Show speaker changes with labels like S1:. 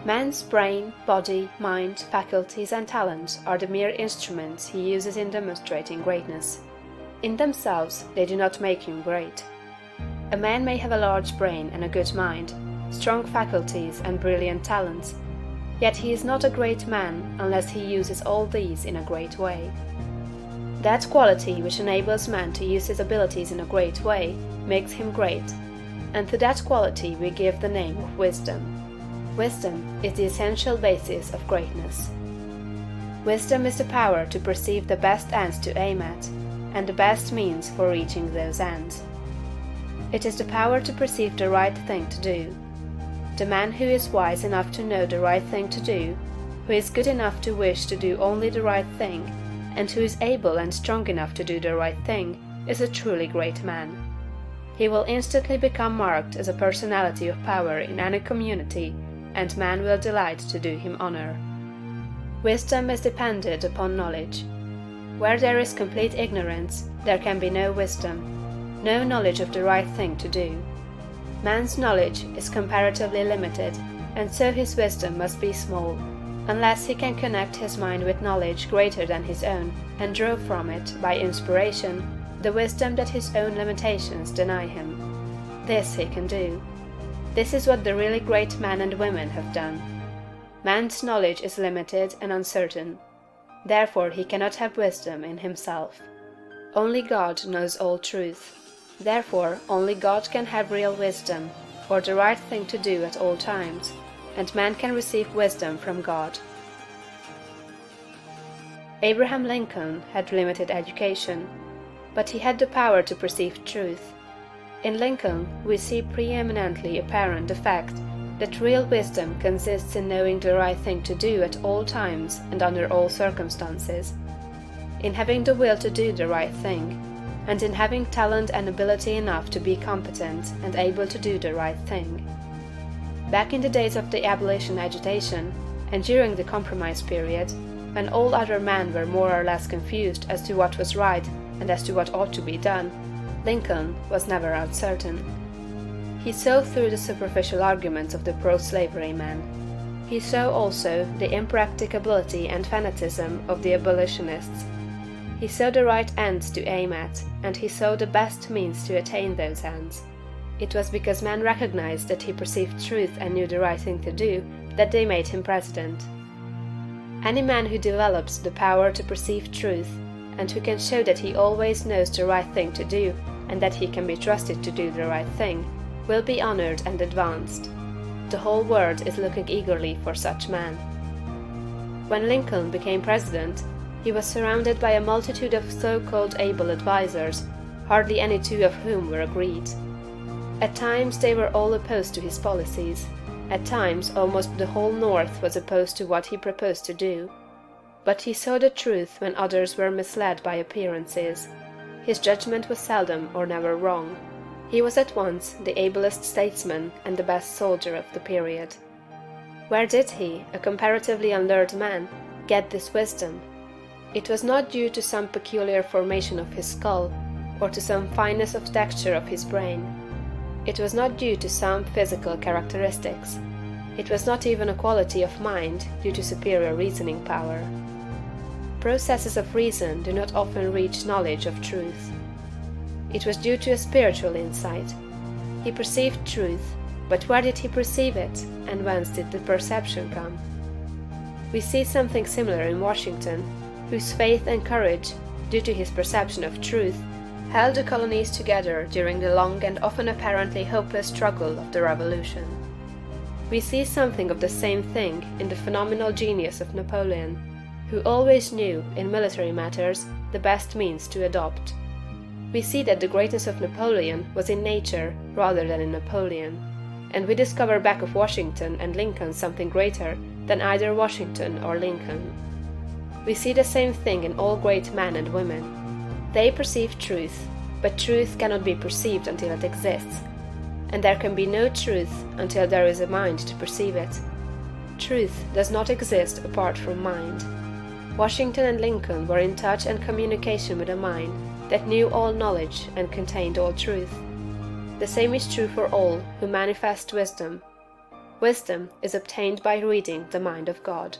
S1: Man's brain, body, mind, faculties, and talents are the mere instruments he uses in demonstrating greatness. In themselves, they do not make him great. A man may have a large brain and a good mind, strong faculties and brilliant talents, yet he is not a great man unless he uses all these in a great way. That quality which enables man to use his abilities in a great way makes him great, and to that quality we give the name of wisdom. Wisdom is the essential basis of greatness. Wisdom is the power to perceive the best ends to aim at, and the best means for reaching those ends. It is the power to perceive the right thing to do. The man who is wise enough to know the right thing to do, who is good enough to wish to do only the right thing, and who is able and strong enough to do the right thing, is a truly great man. He will instantly become marked as a personality of power in any community, and man will delight to do him honor. Wisdom is dependent upon knowledge. Where there is complete ignorance, there can be no wisdom, no knowledge of the right thing to do. Man's knowledge is comparatively limited, and so his wisdom must be small, unless he can connect his mind with knowledge greater than his own, and draw from it, by inspiration, the wisdom that his own limitations deny him. This he can do. This is what the really great men and women have done. Man's knowledge is limited and uncertain. Therefore he cannot have wisdom in himself. Only God knows all truth. Therefore only God can have real wisdom, or the right thing to do at all times, and man can receive wisdom from God. Abraham Lincoln had limited education, but he had the power to perceive truth. In Lincoln, we see preeminently apparent the fact that real wisdom consists in knowing the right thing to do at all times and under all circumstances, in having the will to do the right thing, and in having talent and ability enough to be competent and able to do the right thing. Back in the days of the abolition agitation, and during the compromise period, when all other men were more or less confused as to what was right and as to what ought to be done, Lincoln was never uncertain. He saw through the superficial arguments of the pro-slavery men. He saw also the impracticability and fanaticism of the abolitionists. He saw the right ends to aim at, and he saw the best means to attain those ends. It was because men recognized that he perceived truth and knew the right thing to do that they made him president. Any man who develops the power to perceive truth, and who can show that he always knows the right thing to do, and that he can be trusted to do the right thing, will be honored and advanced. The whole world is looking eagerly for such men. When Lincoln became president, he was surrounded by a multitude of so-called able advisers, hardly any two of whom were agreed. At times they were all opposed to his policies. At times almost the whole North was opposed to what he proposed to do. But he saw the truth when others were misled by appearances. His judgment was seldom or never wrong. He was at once the ablest statesman and the best soldier of the period. Where did he, a comparatively unlearned man, get this wisdom? It was not due to some peculiar formation of his skull, or to some fineness of texture of his brain. It was not due to some physical characteristics. It was not even a quality of mind due to superior reasoning power. Processes of reason do not often reach knowledge of truth. It was due to a spiritual insight. He perceived truth, but where did he perceive it, and whence did the perception come? We see something similar in Washington, whose faith and courage, due to his perception of truth, held the colonies together during the long and often apparently hopeless struggle of the Revolution. We see something of the same thing in the phenomenal genius of Napoleon, who always knew, in military matters, the best means to adopt. We see that the greatness of Napoleon was in nature rather than in Napoleon, and we discover back of Washington and Lincoln something greater than either Washington or Lincoln. We see the same thing in all great men and women. They perceive truth, but truth cannot be perceived until it exists, and there can be no truth until there is a mind to perceive it. Truth does not exist apart from mind. Washington and Lincoln were in touch and communication with a mind that knew all knowledge and contained all truth. The same is true for all who manifest wisdom. Wisdom is obtained by reading the mind of God.